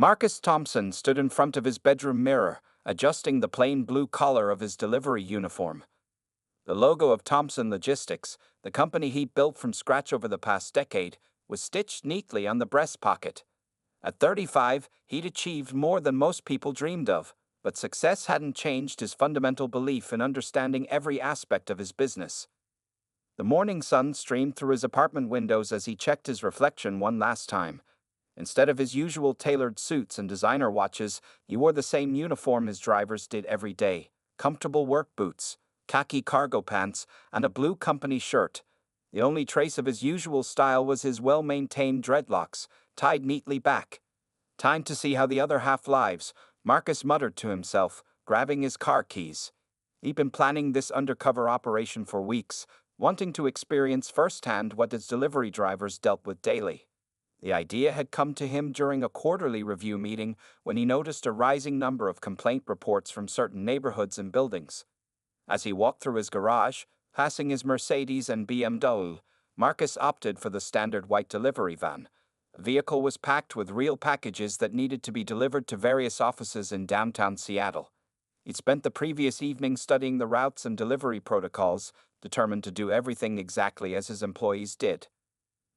Marcus Thompson stood in front of his bedroom mirror, adjusting the plain blue collar of his delivery uniform. The logo of Thompson Logistics, the company he built from scratch over the past decade, was stitched neatly on the breast pocket. At 35, he'd achieved more than most people dreamed of, but success hadn't changed his fundamental belief in understanding every aspect of his business. The morning sun streamed through his apartment windows as he checked his reflection one last time. Instead of his usual tailored suits and designer watches, he wore the same uniform his drivers did every day: comfortable work boots, khaki cargo pants, and a blue company shirt. The only trace of his usual style was his well-maintained dreadlocks, tied neatly back. "Time to see how the other half lives," Marcus muttered to himself, grabbing his car keys. He'd been planning this undercover operation for weeks, wanting to experience firsthand what his delivery drivers dealt with daily. The idea had come to him during a quarterly review meeting when he noticed a rising number of complaint reports from certain neighborhoods and buildings. As he walked through his garage, passing his Mercedes and BMW, Marcus opted for the standard white delivery van. The vehicle was packed with real packages that needed to be delivered to various offices in downtown Seattle. He'd spent the previous evening studying the routes and delivery protocols, determined to do everything exactly as his employees did.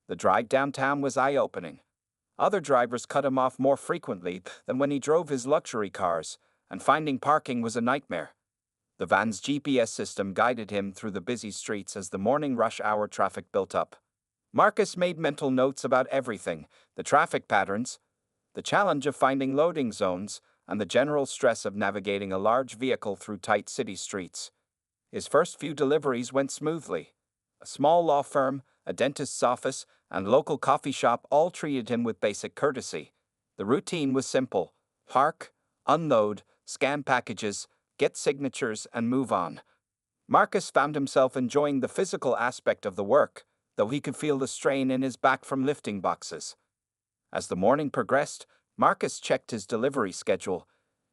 The drive downtown was eye-opening. Other drivers cut him off more frequently than when he drove his luxury cars, and finding parking was a nightmare. The van's GPS system guided him through the busy streets as the morning rush hour traffic built up. Marcus made mental notes about everything: the traffic patterns, the challenge of finding loading zones, and the general stress of navigating a large vehicle through tight city streets. His first few deliveries went smoothly. A small law firm, a dentist's office, and local coffee shop all treated him with basic courtesy. The routine was simple: park, unload, scan packages, get signatures, and move on. Marcus found himself enjoying the physical aspect of the work, though he could feel the strain in his back from lifting boxes. As the morning progressed, Marcus checked his delivery schedule.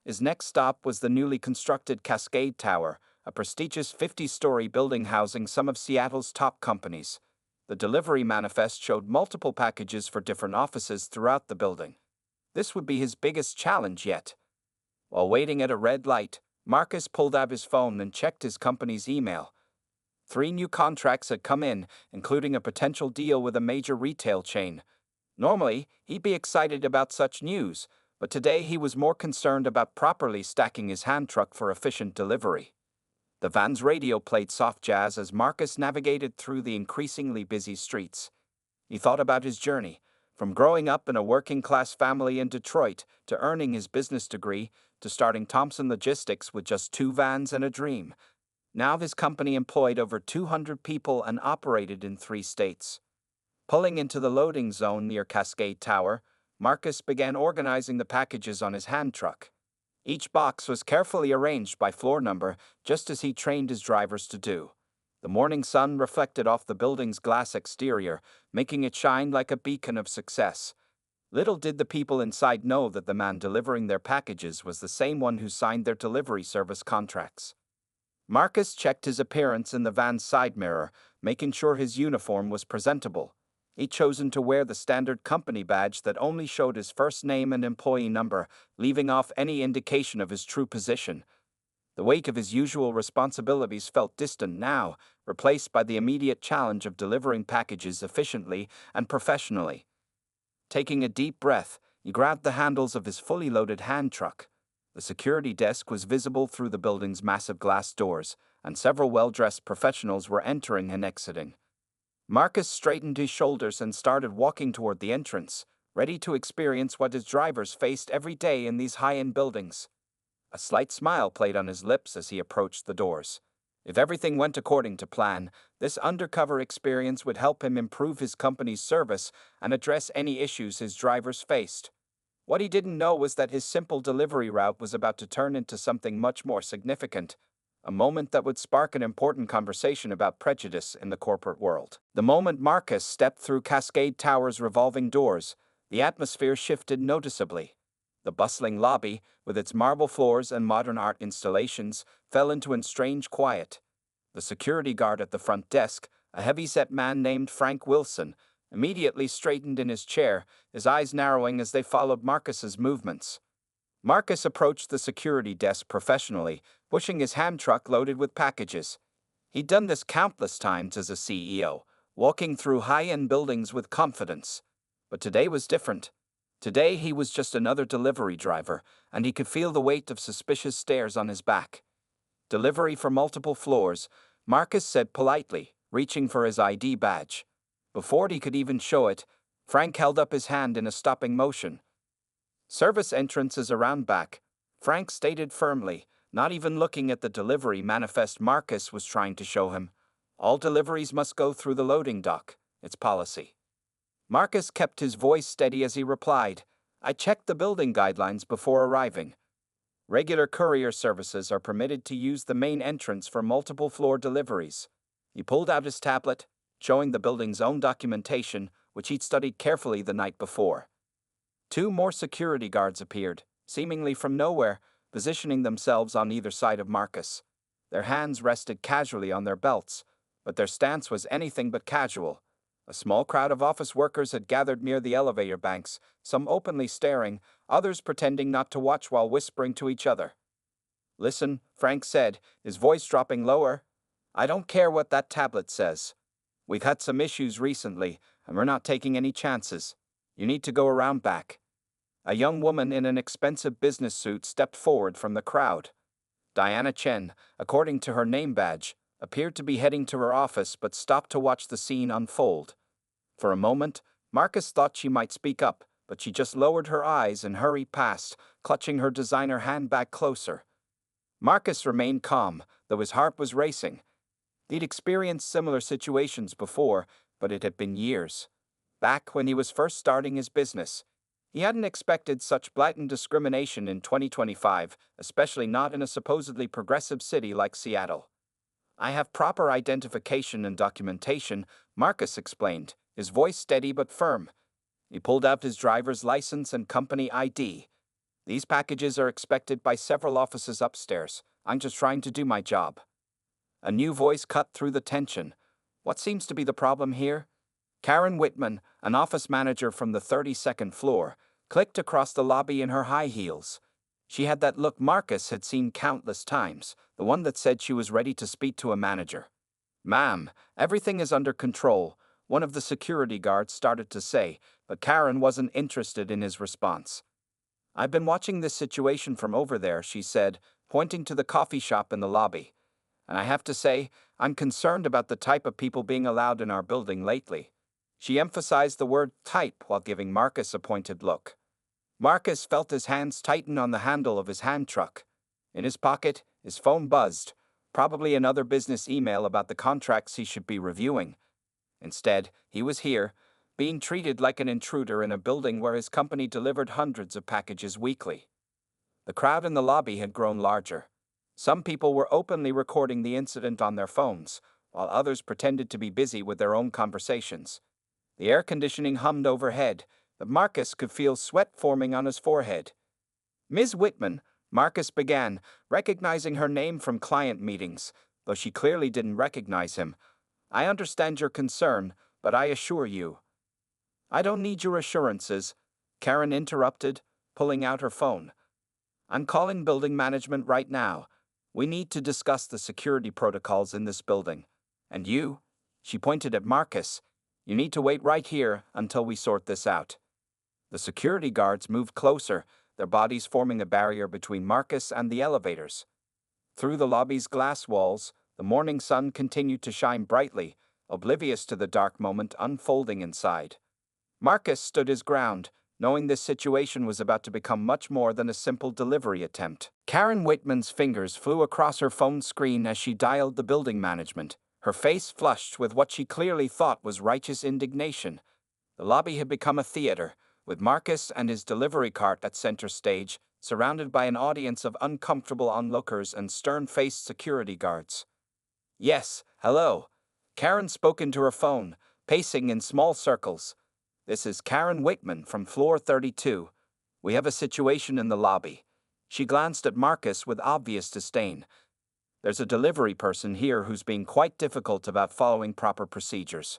His next stop was the newly constructed Cascade Tower, a prestigious 50-story building housing some of Seattle's top companies. The delivery manifest showed multiple packages for different offices throughout the building. This would be his biggest challenge yet. While waiting at a red light, Marcus pulled out his phone and checked his company's email. 3 new contracts had come in, including a potential deal with a major retail chain. Normally, he'd be excited about such news, but today he was more concerned about properly stacking his hand truck for efficient delivery. The van's radio played soft jazz as Marcus navigated through the increasingly busy streets. He thought about his journey, from growing up in a working-class family in Detroit to earning his business degree to starting Thompson Logistics with just 2 vans and a dream. Now his company employed over 200 people and operated in 3 states. Pulling into the loading zone near Cascade Tower, Marcus began organizing the packages on his hand truck. Each box was carefully arranged by floor number, just as he trained his drivers to do. The morning sun reflected off the building's glass exterior, making it shine like a beacon of success. Little did the people inside know that the man delivering their packages was the same one who signed their delivery service contracts. Marcus checked his appearance in the van's side mirror, making sure his uniform was presentable. He'd chosen to wear the standard company badge that only showed his first name and employee number, leaving off any indication of his true position. The weight of his usual responsibilities felt distant now, replaced by the immediate challenge of delivering packages efficiently and professionally. Taking a deep breath, he grabbed the handles of his fully loaded hand truck. The security desk was visible through the building's massive glass doors, and several well-dressed professionals were entering and exiting. Marcus straightened his shoulders and started walking toward the entrance, ready to experience what his drivers faced every day in these high-end buildings. A slight smile played on his lips as he approached the doors. If everything went according to plan, this undercover experience would help him improve his company's service and address any issues his drivers faced. What he didn't know was that his simple delivery route was about to turn into something much more significant, a moment that would spark an important conversation about prejudice in the corporate world. The moment Marcus stepped through Cascade Tower's revolving doors, the atmosphere shifted noticeably. The bustling lobby, with its marble floors and modern art installations, fell into a strange quiet. The security guard at the front desk, a heavy-set man named Frank Wilson, immediately straightened in his chair, his eyes narrowing as they followed Marcus's movements. Marcus approached the security desk professionally, pushing his hand truck loaded with packages. He'd done this countless times as a CEO, walking through high-end buildings with confidence. But today was different. Today he was just another delivery driver, and he could feel the weight of suspicious stares on his back. "Delivery for multiple floors," Marcus said politely, reaching for his ID badge. Before he could even show it, Frank held up his hand in a stopping motion. "Service entrances around back," Frank stated firmly, not even looking at the delivery manifest Marcus was trying to show him. "All deliveries must go through the loading dock. It's policy." Marcus kept his voice steady as he replied, "I checked the building guidelines before arriving. Regular courier services are permitted to use the main entrance for multiple floor deliveries." He pulled out his tablet, showing the building's own documentation, which he'd studied carefully the night before. 2 more security guards appeared, seemingly from nowhere, positioning themselves on either side of Marcus. Their hands rested casually on their belts, but their stance was anything but casual. A small crowd of office workers had gathered near the elevator banks, some openly staring, others pretending not to watch while whispering to each other. "Listen," Frank said, his voice dropping lower. "I don't care what that tablet says. We've had some issues recently, and we're not taking any chances. You need to go around back." A young woman in an expensive business suit stepped forward from the crowd. Diana Chen, according to her name badge, appeared to be heading to her office but stopped to watch the scene unfold. For a moment, Marcus thought she might speak up, but she just lowered her eyes and hurried past, clutching her designer handbag closer. Marcus remained calm, though his heart was racing. He'd experienced similar situations before, but it had been years. Back when he was first starting his business. He hadn't expected such blatant discrimination in 2025, especially not in a supposedly progressive city like Seattle. "I have proper identification and documentation," Marcus explained, his voice steady but firm. He pulled out his driver's license and company ID. "These packages are expected by several offices upstairs. I'm just trying to do my job." A new voice cut through the tension. "What seems to be the problem here?" Karen Whitman, an office manager from the 32nd floor, clicked across the lobby in her high heels. She had that look Marcus had seen countless times, the one that said she was ready to speak to a manager. "Ma'am, everything is under control," one of the security guards started to say, but Karen wasn't interested in his response. "I've been watching this situation from over there," she said, pointing to the coffee shop in the lobby. "And I have to say, I'm concerned about the type of people being allowed in our building lately." She emphasized the word type while giving Marcus a pointed look. Marcus felt his hands tighten on the handle of his hand truck. In his pocket, his phone buzzed, probably another business email about the contracts he should be reviewing. Instead, he was here, being treated like an intruder in a building where his company delivered hundreds of packages weekly. The crowd in the lobby had grown larger. Some people were openly recording the incident on their phones, while others pretended to be busy with their own conversations. The air conditioning hummed overhead, but Marcus could feel sweat forming on his forehead. "Ms. Whitman," Marcus began, recognizing her name from client meetings, though she clearly didn't recognize him. "I understand your concern, but I assure you—" "I don't need your assurances," Karen interrupted, pulling out her phone. "I'm calling building management right now. We need to discuss the security protocols in this building. And you," she pointed at Marcus, "you need to wait right here until we sort this out." The security guards moved closer, their bodies forming a barrier between Marcus and the elevators. Through the lobby's glass walls, the morning sun continued to shine brightly, oblivious to the dark moment unfolding inside. Marcus stood his ground, knowing this situation was about to become much more than a simple delivery attempt. Karen Whitman's fingers flew across her phone screen as she dialed the building management, her face flushed with what she clearly thought was righteous indignation. The lobby had become a theater, with Marcus and his delivery cart at center stage, surrounded by an audience of uncomfortable onlookers and stern-faced security guards. "Yes, hello." Karen spoke into her phone, pacing in small circles. "This is Karen Whitman from floor 32. We have a situation in the lobby." She glanced at Marcus with obvious disdain. "There's a delivery person here who's being quite difficult about following proper procedures."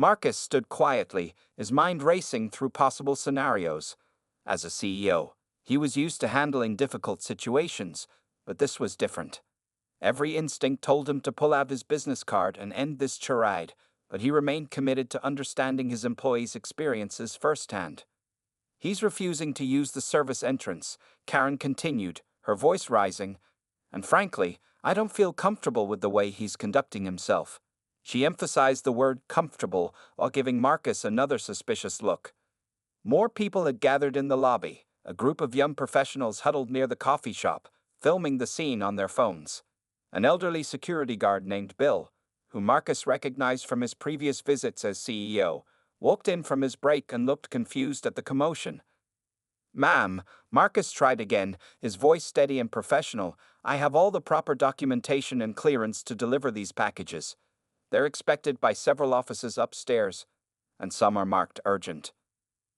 Marcus stood quietly, his mind racing through possible scenarios. As a CEO, he was used to handling difficult situations, but this was different. Every instinct told him to pull out his business card and end this charade, but he remained committed to understanding his employees' experiences firsthand. He's refusing to use the service entrance, Karen continued, her voice rising, and frankly, I don't feel comfortable with the way he's conducting himself. She emphasized the word comfortable while giving Marcus another suspicious look. More people had gathered in the lobby, a group of young professionals huddled near the coffee shop, filming the scene on their phones. An elderly security guard named Bill, who Marcus recognized from his previous visits as CEO, walked in from his break and looked confused at the commotion. "Ma'am," Marcus tried again, his voice steady and professional, "I have all the proper documentation and clearance to deliver these packages. They're expected by several offices upstairs, and some are marked urgent."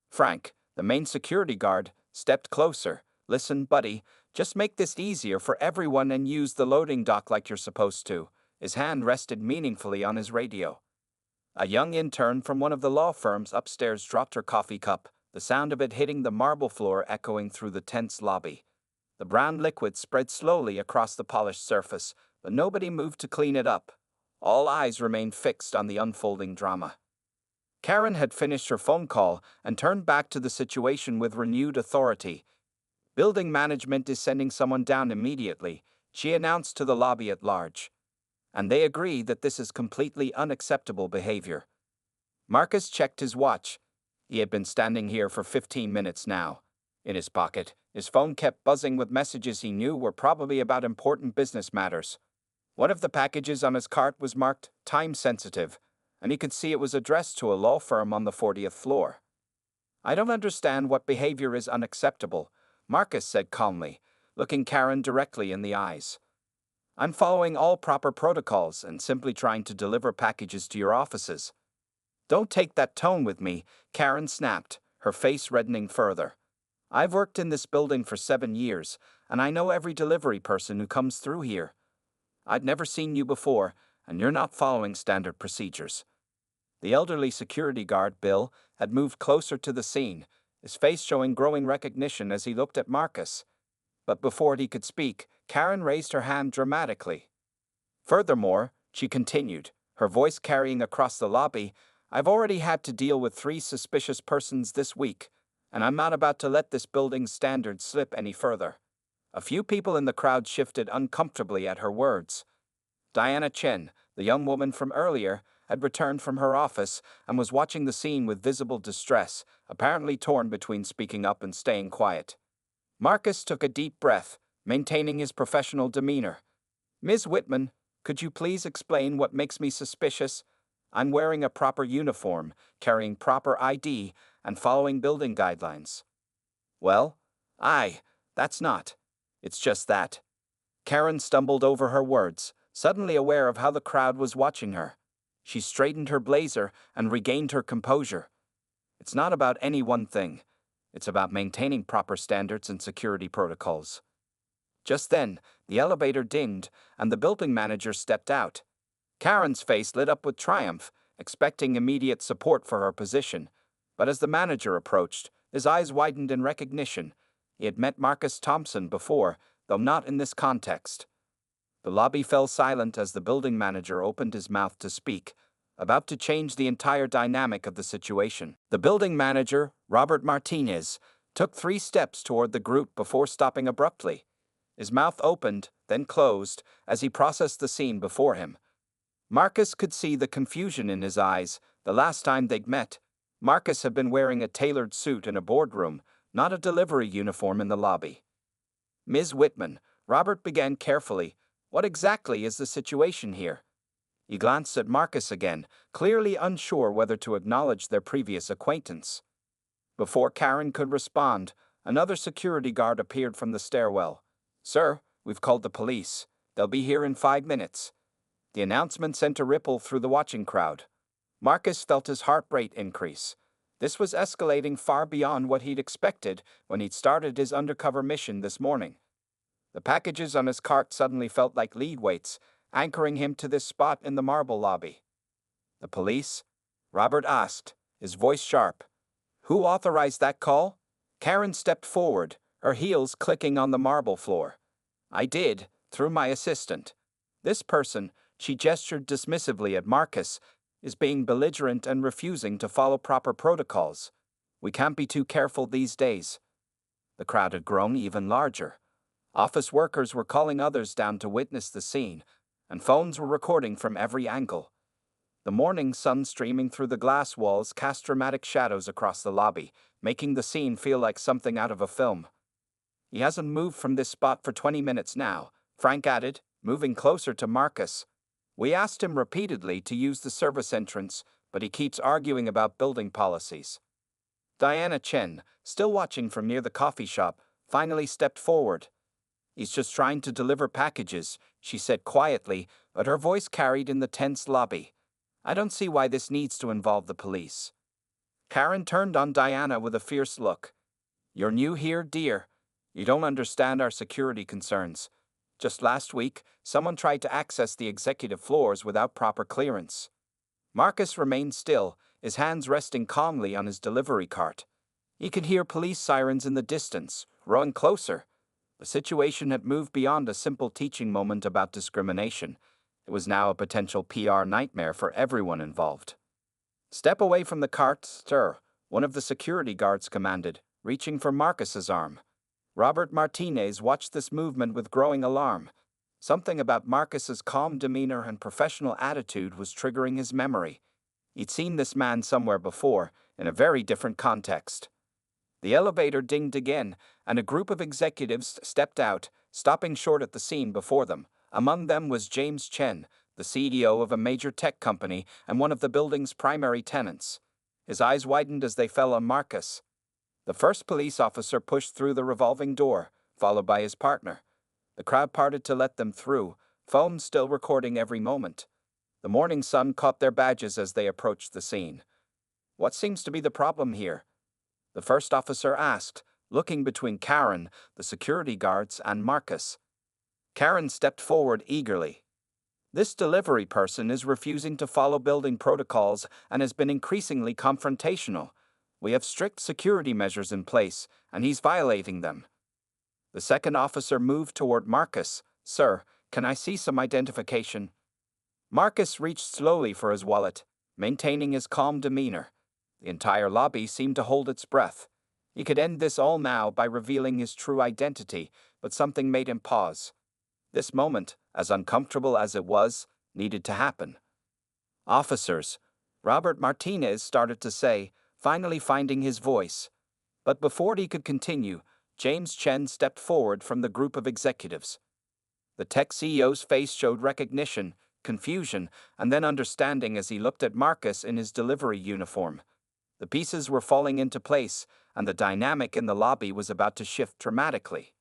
Frank, the main security guard, stepped closer. "Listen, buddy, just make this easier for everyone and use the loading dock like you're supposed to." His hand rested meaningfully on his radio. A young intern from one of the law firms upstairs dropped her coffee cup, the sound of it hitting the marble floor echoing through the tense lobby. The brown liquid spread slowly across the polished surface, but nobody moved to clean it up. All eyes remained fixed on the unfolding drama. Karen had finished her phone call and turned back to the situation with renewed authority. "Building management is sending someone down immediately," she announced to the lobby at large. "And they agree that this is completely unacceptable behavior." Marcus checked his watch. He had been standing here for 15 minutes now. In his pocket, his phone kept buzzing with messages he knew were probably about important business matters. One of the packages on his cart was marked time sensitive, and he could see it was addressed to a law firm on the 40th floor. "I don't understand what behavior is unacceptable," Marcus said calmly, looking Karen directly in the eyes. "I'm following all proper protocols and simply trying to deliver packages to your offices." "Don't take that tone with me," Karen snapped, her face reddening further. "I've worked in this building for 7 years, and I know every delivery person who comes through here. I'd never seen you before, and you're not following standard procedures." The elderly security guard, Bill, had moved closer to the scene, his face showing growing recognition as he looked at Marcus. But before he could speak, Karen raised her hand dramatically. "Furthermore," she continued, her voice carrying across the lobby, "I've already had to deal with 3 suspicious persons this week, and I'm not about to let this building's standards slip any further." A few people in the crowd shifted uncomfortably at her words. Diana Chen, the young woman from earlier, had returned from her office and was watching the scene with visible distress, apparently torn between speaking up and staying quiet. Marcus took a deep breath, maintaining his professional demeanor. "Ms. Whitman, could you please explain what makes me suspicious? I'm wearing a proper uniform, carrying proper ID, and following building guidelines." "Well, that's not. It's just that." Karen stumbled over her words, suddenly aware of how the crowd was watching her. She straightened her blazer and regained her composure. "It's not about any one thing. It's about maintaining proper standards and security protocols." Just then, the elevator dinged, and the building manager stepped out. Karen's face lit up with triumph, expecting immediate support for her position. But as the manager approached, his eyes widened in recognition. He had met Marcus Thompson before, though not in this context. The lobby fell silent as the building manager opened his mouth to speak, about to change the entire dynamic of the situation. The building manager, Robert Martinez, took 3 steps toward the group before stopping abruptly. His mouth opened, then closed, as he processed the scene before him. Marcus could see the confusion in his eyes. The last time they'd met, Marcus had been wearing a tailored suit in a boardroom, not a delivery uniform in the lobby. "Ms. Whitman," Robert began carefully, "what exactly is the situation here?" He glanced at Marcus again, clearly unsure whether to acknowledge their previous acquaintance. Before Karen could respond, another security guard appeared from the stairwell. "Sir, we've called the police. They'll be here in 5 minutes." The announcement sent a ripple through the watching crowd. Marcus felt his heart rate increase. This was escalating far beyond what he'd expected when he'd started his undercover mission this morning. The packages on his cart suddenly felt like lead weights, anchoring him to this spot in the marble lobby. The police? Robert asked, his voice sharp. Who authorized that call? Karen stepped forward, her heels clicking on the marble floor. I did, through my assistant. This person, she gestured dismissively at Marcus, is being belligerent and refusing to follow proper protocols. We can't be too careful these days. The crowd had grown even larger. Office workers were calling others down to witness the scene, and phones were recording from every angle. The morning sun streaming through the glass walls cast dramatic shadows across the lobby, making the scene feel like something out of a film. He hasn't moved from this spot for 20 minutes now, Frank added, moving closer to Marcus. We asked him repeatedly to use the service entrance, but he keeps arguing about building policies. Diana Chen, still watching from near the coffee shop, finally stepped forward. He's just trying to deliver packages, she said quietly, but her voice carried in the tense lobby. I don't see why this needs to involve the police. Karen turned on Diana with a fierce look. You're new here, dear. You don't understand our security concerns. Just last week, someone tried to access the executive floors without proper clearance. Marcus remained still, his hands resting calmly on his delivery cart. He could hear police sirens in the distance, rowing closer. The situation had moved beyond a simple teaching moment about discrimination. It was now a potential PR nightmare for everyone involved. Step away from the cart, sir, one of the security guards commanded, reaching for Marcus's arm. Robert Martinez watched this movement with growing alarm. Something about Marcus's calm demeanor and professional attitude was triggering his memory. He'd seen this man somewhere before, in a very different context. The elevator dinged again, and a group of executives stepped out, stopping short at the scene before them. Among them was James Chen, the CEO of a major tech company and one of the building's primary tenants. His eyes widened as they fell on Marcus. The first police officer pushed through the revolving door, followed by his partner. The crowd parted to let them through, phone still recording every moment. The morning sun caught their badges as they approached the scene. What seems to be the problem here? The first officer asked, looking between Karen, the security guards, and Marcus. Karen stepped forward eagerly. This delivery person is refusing to follow building protocols and has been increasingly confrontational. We have strict security measures in place, and he's violating them. The second officer moved toward Marcus. Sir, can I see some identification? Marcus reached slowly for his wallet, maintaining his calm demeanor. The entire lobby seemed to hold its breath. He could end this all now by revealing his true identity, but something made him pause. This moment, as uncomfortable as it was, needed to happen. Officers, Robert Martinez started to say, finally finding his voice. But before he could continue, James Chen stepped forward from the group of executives. The tech CEO's face showed recognition, confusion, and then understanding as he looked at Marcus in his delivery uniform. The pieces were falling into place, and the dynamic in the lobby was about to shift dramatically.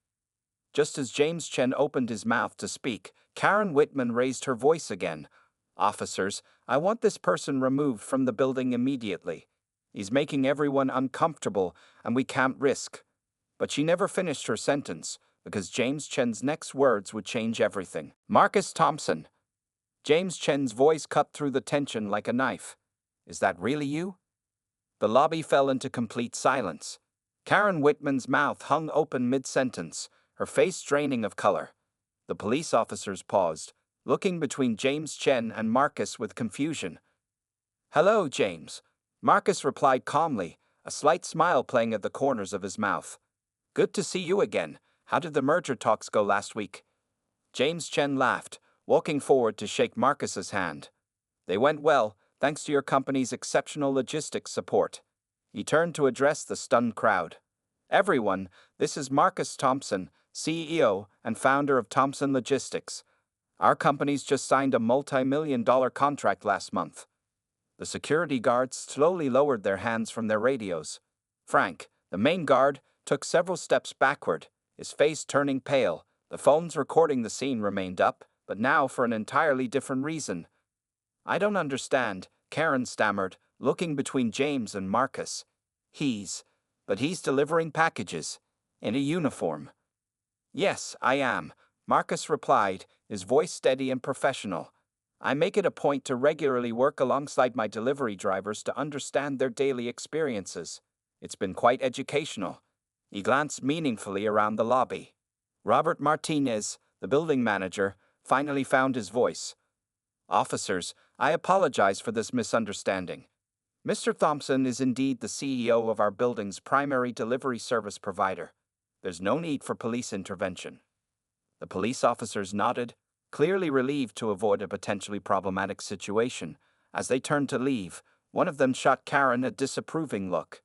Just as James Chen opened his mouth to speak, Karen Whitman raised her voice again. Officers, I want this person removed from the building immediately. He's making everyone uncomfortable, and we can't risk. But she never finished her sentence, because James Chen's next words would change everything. Marcus Thompson. James Chen's voice cut through the tension like a knife. Is that really you? The lobby fell into complete silence. Karen Whitman's mouth hung open mid-sentence, her face draining of color. The police officers paused, looking between James Chen and Marcus with confusion. Hello, James. Marcus replied calmly, a slight smile playing at the corners of his mouth. Good to see you again. How did the merger talks go last week? James Chen laughed, walking forward to shake Marcus's hand. They went well, thanks to your company's exceptional logistics support. He turned to address the stunned crowd. Everyone, this is Marcus Thompson, CEO and founder of Thompson Logistics. Our company's just signed a multi-million-dollar contract last month. The security guards slowly lowered their hands from their radios. Frank, the main guard, took several steps backward, his face turning pale. The phones recording the scene remained up, but now for an entirely different reason. I don't understand, Karen stammered, looking between James and Marcus. But he's delivering packages, in a uniform. Yes, I am, Marcus replied, his voice steady and professional. I make it a point to regularly work alongside my delivery drivers to understand their daily experiences. It's been quite educational. He glanced meaningfully around the lobby. Robert Martinez, the building manager, finally found his voice. Officers, I apologize for this misunderstanding. Mr. Thompson is indeed the CEO of our building's primary delivery service provider. There's no need for police intervention. The police officers nodded, clearly relieved to avoid a potentially problematic situation. As they turned to leave, one of them shot Karen a disapproving look.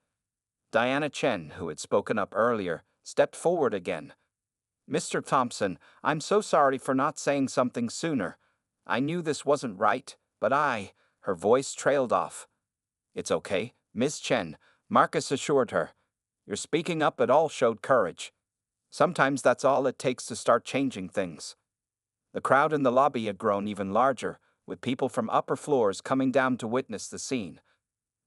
Diana Chen, who had spoken up earlier, stepped forward again. Mr. Thompson, I'm so sorry for not saying something sooner. I knew this wasn't right, but her voice trailed off. It's okay, Miss Chen, Marcus assured her. Your speaking up at all showed courage. Sometimes that's all it takes to start changing things. The crowd in the lobby had grown even larger, with people from upper floors coming down to witness the scene.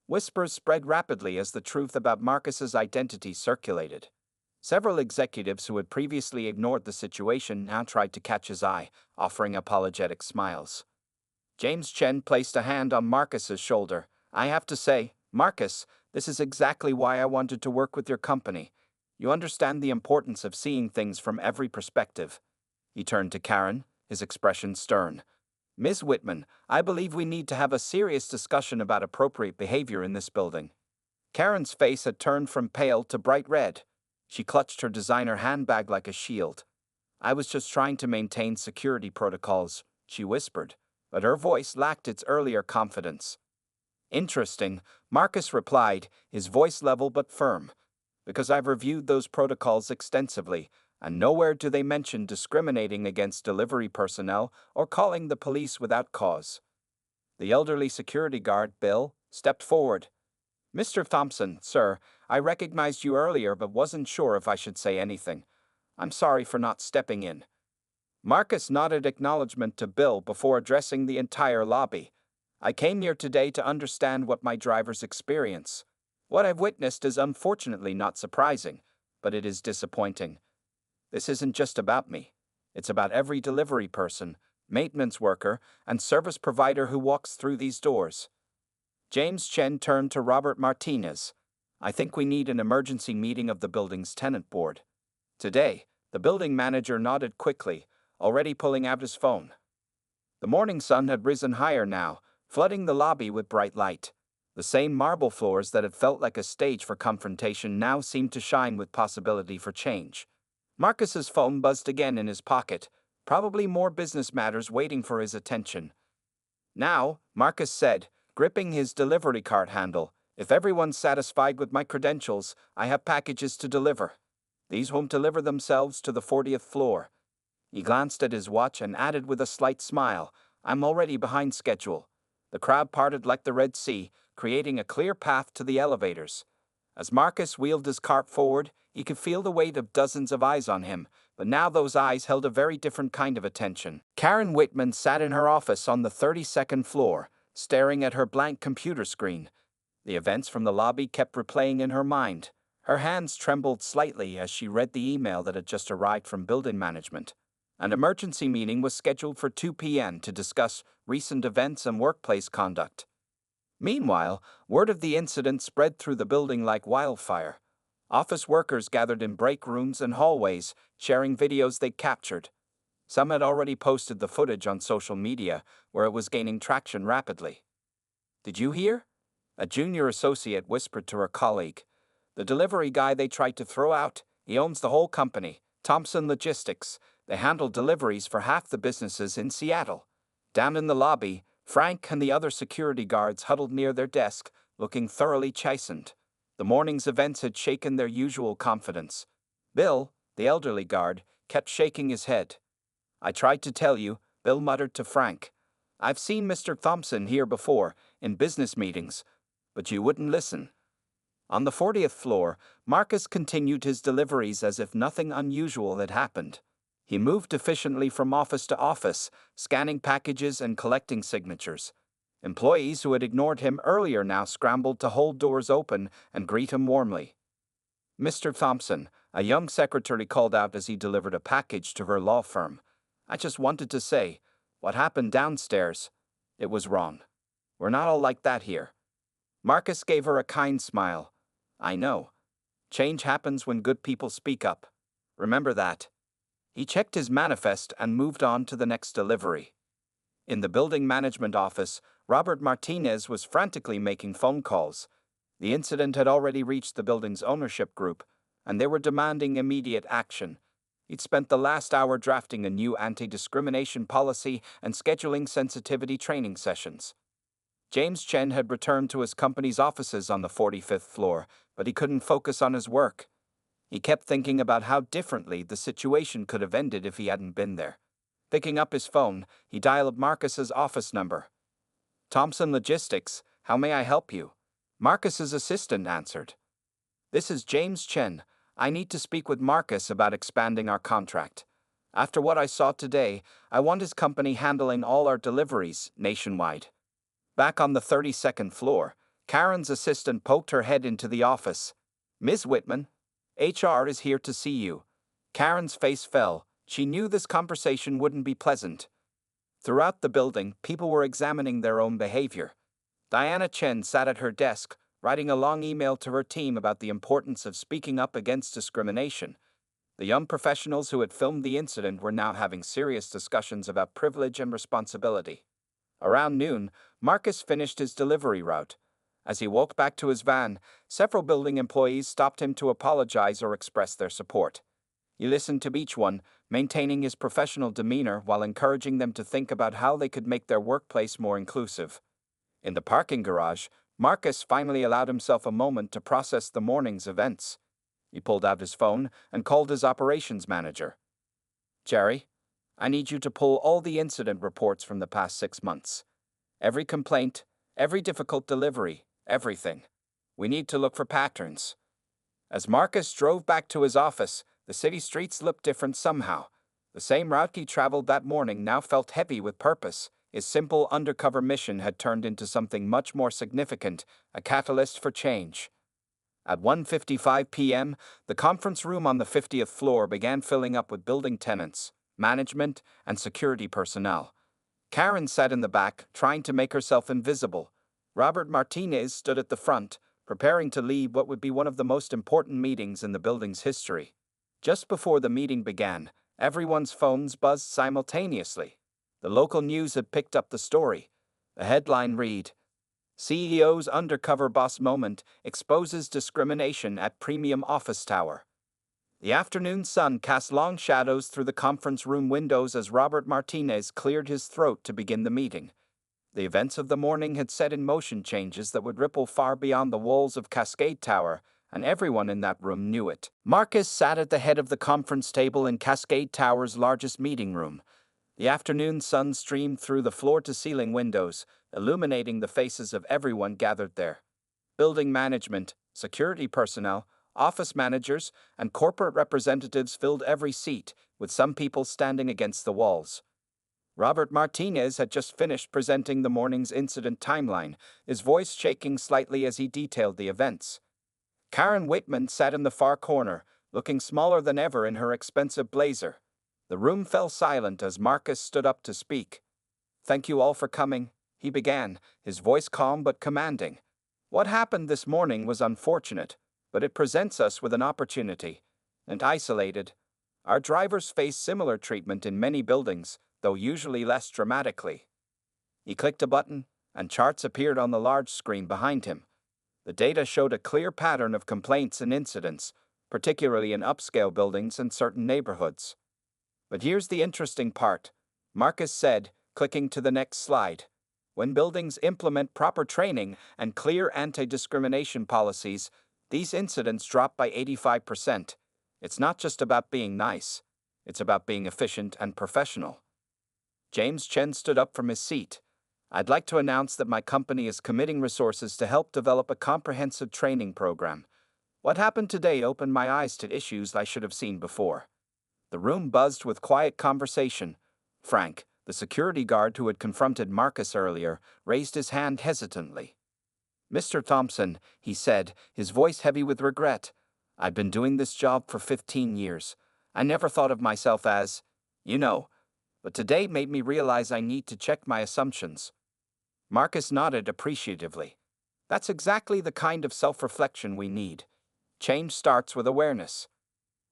Whispers spread rapidly as the truth about Marcus's identity circulated. Several executives who had previously ignored the situation now tried to catch his eye, offering apologetic smiles. James Chen placed a hand on Marcus's shoulder. I have to say, Marcus, this is exactly why I wanted to work with your company. You understand the importance of seeing things from every perspective. He turned to Karen, his expression stern. Ms. Whitman, I believe we need to have a serious discussion about appropriate behavior in this building. Karen's face had turned from pale to bright red. She clutched her designer handbag like a shield. I was just trying to maintain security protocols, she whispered, but her voice lacked its earlier confidence. Interesting, Marcus replied, his voice level but firm. Because I've reviewed those protocols extensively, and nowhere do they mention discriminating against delivery personnel or calling the police without cause. The elderly security guard, Bill, stepped forward. Mr. Thompson, sir, I recognized you earlier but wasn't sure if I should say anything. I'm sorry for not stepping in. Marcus nodded acknowledgement to Bill before addressing the entire lobby. I came here today to understand what my drivers experience. What I've witnessed is unfortunately not surprising, but it is disappointing. This isn't just about me. It's about every delivery person, maintenance worker, and service provider who walks through these doors. James Chen turned to Robert Martinez. I think we need an emergency meeting of the building's tenant board. Today, the building manager nodded quickly, already pulling out his phone. The morning sun had risen higher now, flooding the lobby with bright light. The same marble floors that had felt like a stage for confrontation now seemed to shine with possibility for change. Marcus's phone buzzed again in his pocket, probably more business matters waiting for his attention. Now, Marcus said, gripping his delivery cart handle, if everyone's satisfied with my credentials, I have packages to deliver. These won't deliver themselves to the 40th floor. He glanced at his watch and added with a slight smile, I'm already behind schedule. The crowd parted like the Red Sea, creating a clear path to the elevators. As Marcus wheeled his cart forward, he could feel the weight of dozens of eyes on him, but now those eyes held a very different kind of attention. Karen Whitman sat in her office on the 32nd floor, staring at her blank computer screen. The events from the lobby kept replaying in her mind. Her hands trembled slightly as she read the email that had just arrived from building management. An emergency meeting was scheduled for 2 p.m. to discuss recent events and workplace conduct. Meanwhile, word of the incident spread through the building like wildfire. Office workers gathered in break rooms and hallways, sharing videos they captured. Some had already posted the footage on social media, where it was gaining traction rapidly. Did you hear? A junior associate whispered to her colleague. The delivery guy they tried to throw out, he owns the whole company, Thompson Logistics. They handle deliveries for half the businesses in Seattle. Down in the lobby, Frank and the other security guards huddled near their desk, looking thoroughly chastened. The morning's events had shaken their usual confidence. Bill, the elderly guard, kept shaking his head. I tried to tell you, Bill muttered to Frank. I've seen Mr. Thompson here before, in business meetings, but you wouldn't listen. On the 40th floor, Marcus continued his deliveries as if nothing unusual had happened. He moved efficiently from office to office, scanning packages and collecting signatures. Employees who had ignored him earlier now scrambled to hold doors open and greet him warmly. Mr. Thompson, a young secretary called out as he delivered a package to her law firm. I just wanted to say, what happened downstairs? It was wrong. We're not all like that here. Marcus gave her a kind smile. I know. Change happens when good people speak up. Remember that. He checked his manifest and moved on to the next delivery. In the building management office, Robert Martinez was frantically making phone calls. The incident had already reached the building's ownership group, and they were demanding immediate action. He'd spent the last hour drafting a new anti-discrimination policy and scheduling sensitivity training sessions. James Chen had returned to his company's offices on the 45th floor, but he couldn't focus on his work. He kept thinking about how differently the situation could have ended if he hadn't been there. Picking up his phone, he dialed Marcus's office number. Thompson Logistics, how may I help you? Marcus's assistant answered. This is James Chen. I need to speak with Marcus about expanding our contract. After what I saw today, I want his company handling all our deliveries nationwide. Back on the 32nd floor, Karen's assistant poked her head into the office. Ms. Whitman, HR is here to see you. Karen's face fell. She knew this conversation wouldn't be pleasant. Throughout the building, people were examining their own behavior. Diana Chen sat at her desk, writing a long email to her team about the importance of speaking up against discrimination. The young professionals who had filmed the incident were now having serious discussions about privilege and responsibility. Around noon, Marcus finished his delivery route. As he walked back to his van, several building employees stopped him to apologize or express their support. He listened to each one, maintaining his professional demeanor while encouraging them to think about how they could make their workplace more inclusive. In the parking garage, Marcus finally allowed himself a moment to process the morning's events. He pulled out his phone and called his operations manager. Jerry, I need you to pull all the incident reports from the past 6 months. Every complaint, every difficult delivery, everything. We need to look for patterns. As Marcus drove back to his office, the city streets looked different somehow. The same route he traveled that morning now felt heavy with purpose. His simple undercover mission had turned into something much more significant, a catalyst for change. At 1:55 p.m., the conference room on the 50th floor began filling up with building tenants, management, and security personnel. Karen sat in the back, trying to make herself invisible. Robert Martinez stood at the front, preparing to lead what would be one of the most important meetings in the building's history. Just before the meeting began, everyone's phones buzzed simultaneously. The local news had picked up the story. The headline read, CEO's undercover boss moment exposes discrimination at premium office tower. The afternoon sun cast long shadows through the conference room windows as Robert Martinez cleared his throat to begin the meeting. The events of the morning had set in motion changes that would ripple far beyond the walls of Cascade Tower, and everyone in that room knew it. Marcus sat at the head of the conference table in Cascade Tower's largest meeting room. The afternoon sun streamed through the floor-to-ceiling windows, illuminating the faces of everyone gathered there. Building management, security personnel, office managers, and corporate representatives filled every seat, with some people standing against the walls. Robert Martinez had just finished presenting the morning's incident timeline, his voice shaking slightly as he detailed the events. Karen Whitman sat in the far corner, looking smaller than ever in her expensive blazer. The room fell silent as Marcus stood up to speak. Thank you all for coming, he began, his voice calm but commanding. What happened this morning was unfortunate, but it presents us with an opportunity. And isolated. Our drivers face similar treatment in many buildings, though usually less dramatically. He clicked a button, and charts appeared on the large screen behind him. The data showed a clear pattern of complaints and incidents, particularly in upscale buildings and certain neighborhoods. But here's the interesting part, Marcus said, clicking to the next slide. When buildings implement proper training and clear anti-discrimination policies, these incidents drop by 85%. It's not just about being nice. It's about being efficient and professional. James Chen stood up from his seat. I'd like to announce that my company is committing resources to help develop a comprehensive training program. What happened today opened my eyes to issues I should have seen before. The room buzzed with quiet conversation. Frank, the security guard who had confronted Marcus earlier, raised his hand hesitantly. Mr. Thompson, he said, his voice heavy with regret. I've been doing this job for 15 years. I never thought of myself as, but today made me realize I need to check my assumptions. Marcus nodded appreciatively. That's exactly the kind of self-reflection we need. Change starts with awareness.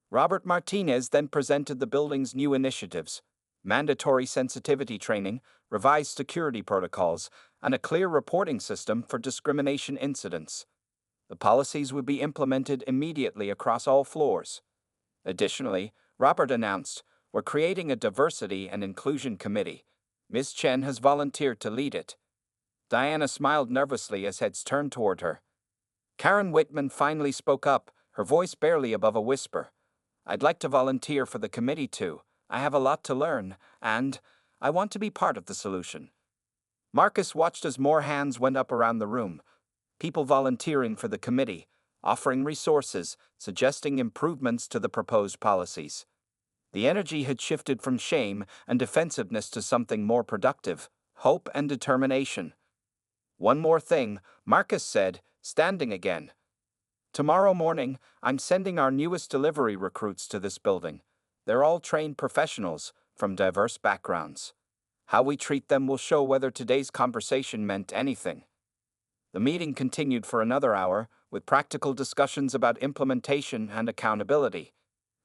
Robert Martinez then presented the building's new initiatives: mandatory sensitivity training, revised security protocols, and a clear reporting system for discrimination incidents. The policies would be implemented immediately across all floors. Additionally, Robert announced, "We're creating a diversity and inclusion committee. Ms. Chen has volunteered to lead it." Diana smiled nervously as heads turned toward her. Karen Whitman finally spoke up, her voice barely above a whisper. "I'd like to volunteer for the committee too. I have a lot to learn, and I want to be part of the solution." Marcus watched as more hands went up around the room, people volunteering for the committee, offering resources, suggesting improvements to the proposed policies. The energy had shifted from shame and defensiveness to something more productive: hope and determination. "One more thing," Marcus said, standing again. "Tomorrow morning, I'm sending our newest delivery recruits to this building. They're all trained professionals from diverse backgrounds. How we treat them will show whether today's conversation meant anything." The meeting continued for another hour, with practical discussions about implementation and accountability.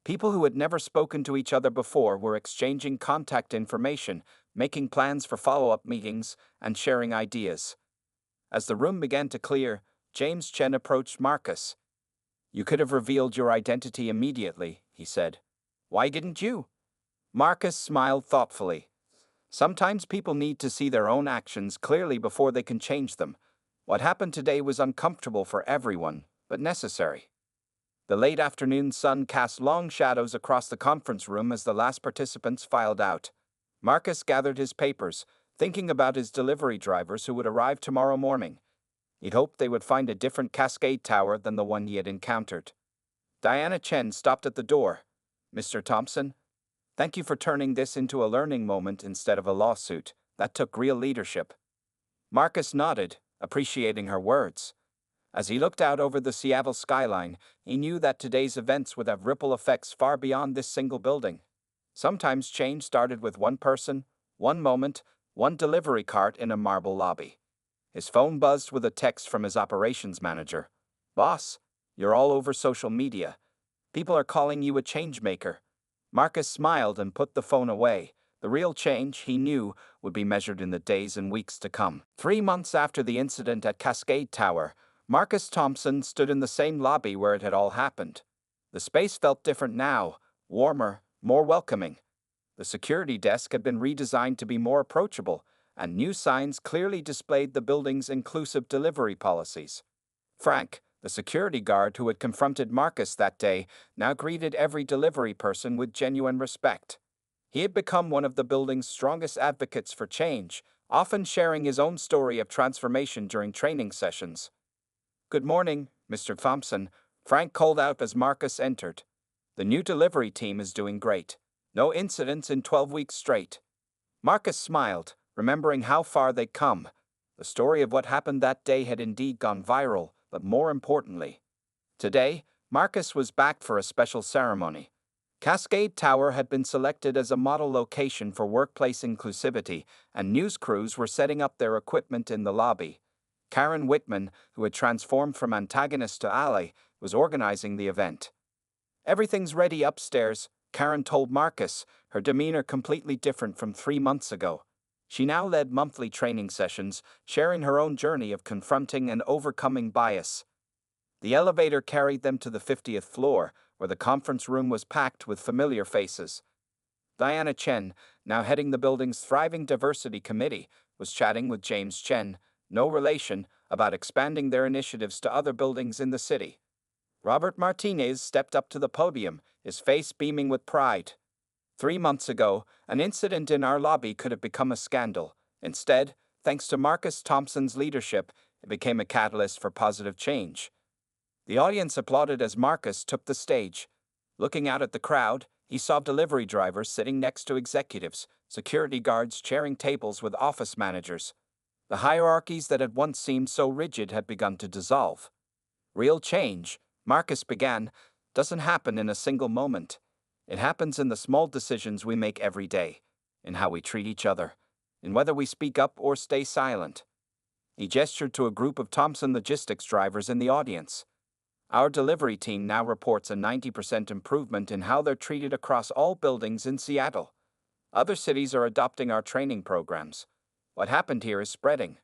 People who had never spoken to each other before were exchanging contact information, making plans for follow-up meetings, and sharing ideas. As the room began to clear, James Chen approached Marcus. "You could have revealed your identity immediately," he said. "Why didn't you?" Marcus smiled thoughtfully. "Sometimes people need to see their own actions clearly before they can change them. What happened today was uncomfortable for everyone, but necessary." The late afternoon sun cast long shadows across the conference room as the last participants filed out. Marcus gathered his papers, thinking about his delivery drivers who would arrive tomorrow morning. He'd hoped they would find a different Cascade Tower than the one he had encountered. Diana Chen stopped at the door. "Mr. Thompson, thank you for turning this into a learning moment instead of a lawsuit. That took real leadership." Marcus nodded, appreciating her words. As he looked out over the Seattle skyline, he knew that today's events would have ripple effects far beyond this single building. Sometimes change started with one person, one moment, one delivery cart in a marble lobby. His phone buzzed with a text from his operations manager. "Boss, you're all over social media. People are calling you a change maker." Marcus smiled and put the phone away. The real change, he knew, would be measured in the days and weeks to come. 3 months after the incident at Cascade Tower, Marcus Thompson stood in the same lobby where it had all happened. The space felt different now, warmer, more welcoming. The security desk had been redesigned to be more approachable, and new signs clearly displayed the building's inclusive delivery policies. Frank, the security guard who had confronted Marcus that day, now greeted every delivery person with genuine respect. He had become one of the building's strongest advocates for change, often sharing his own story of transformation during training sessions. "Good morning, Mr. Thompson," Frank called out as Marcus entered. "The new delivery team is doing great. No incidents in 12 weeks straight." Marcus smiled, remembering how far they'd come. The story of what happened that day had indeed gone viral, but more importantly, today, Marcus was back for a special ceremony. Cascade Tower had been selected as a model location for workplace inclusivity, and news crews were setting up their equipment in the lobby. Karen Whitman, who had transformed from antagonist to ally, was organizing the event. "Everything's ready upstairs," Karen told Marcus, her demeanor completely different from 3 months ago. She now led monthly training sessions, sharing her own journey of confronting and overcoming bias. The elevator carried them to the 50th floor, where the conference room was packed with familiar faces. Diana Chen, now heading the building's thriving diversity committee, was chatting with James Chen, no relation, about expanding their initiatives to other buildings in the city. Robert Martinez stepped up to the podium, his face beaming with pride. 3 months ago, an incident in our lobby could have become a scandal. Instead, thanks to Marcus Thompson's leadership, it became a catalyst for positive change. The audience applauded as Marcus took the stage. Looking out at the crowd, he saw delivery drivers sitting next to executives, security guards sharing tables with office managers. The hierarchies that had once seemed so rigid had begun to dissolve. Real change, Marcus began, doesn't happen in a single moment. It happens in the small decisions we make every day, in how we treat each other, in whether we speak up or stay silent. He gestured to a group of Thompson Logistics drivers in the audience. Our delivery team now reports a 90% improvement in how they're treated across all buildings in Seattle. Other cities are adopting our training programs. What happened here is spreading.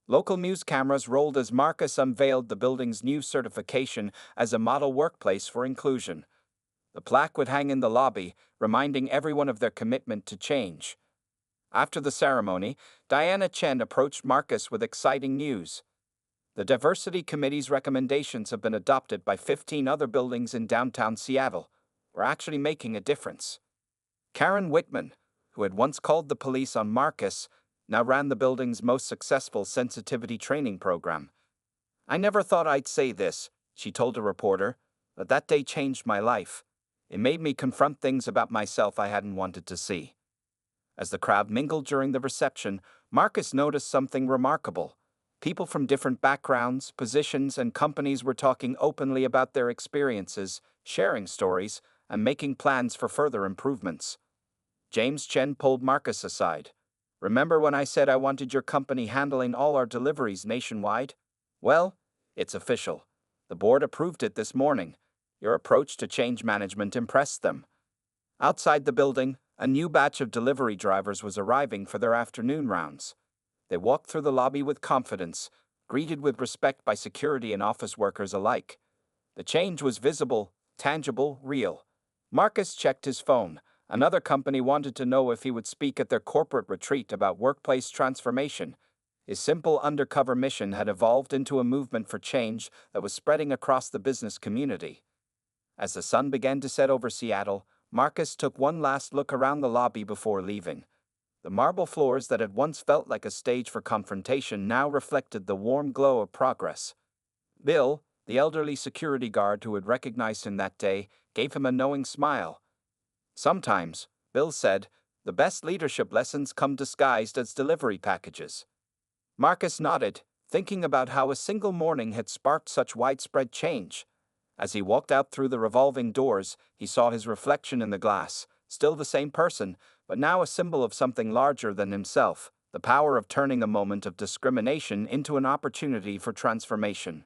Local news cameras rolled as Marcus unveiled the building's new certification as a model workplace for inclusion. The plaque would hang in the lobby, reminding everyone of their commitment to change. After the ceremony, Diana Chen approached Marcus with exciting news. The Diversity Committee's recommendations have been adopted by 15 other buildings in downtown Seattle. We're actually making a difference. Karen Whitman, who had once called the police on Marcus, now ran the building's most successful sensitivity training program. "I never thought I'd say this," she told a reporter, "but that day changed my life. It made me confront things about myself I hadn't wanted to see." As the crowd mingled during the reception, Marcus noticed something remarkable. People from different backgrounds, positions, and companies were talking openly about their experiences, sharing stories, and making plans for further improvements. James Chen pulled Marcus aside. "Remember when I said I wanted your company handling all our deliveries nationwide? Well, it's official. The board approved it this morning. Your approach to change management impressed them." Outside the building, a new batch of delivery drivers was arriving for their afternoon rounds. They walked through the lobby with confidence, greeted with respect by security and office workers alike. The change was visible, tangible, real. Marcus checked his phone. Another company wanted to know if he would speak at their corporate retreat about workplace transformation. His simple undercover mission had evolved into a movement for change that was spreading across the business community. As the sun began to set over Seattle, Marcus took one last look around the lobby before leaving. The marble floors that had once felt like a stage for confrontation now reflected the warm glow of progress. Bill, the elderly security guard who had recognized him that day, gave him a knowing smile. "Sometimes," Bill said, "the best leadership lessons come disguised as delivery packages." Marcus nodded, thinking about how a single morning had sparked such widespread change. As he walked out through the revolving doors, he saw his reflection in the glass, still the same person, but now a symbol of something larger than himself, the power of turning a moment of discrimination into an opportunity for transformation.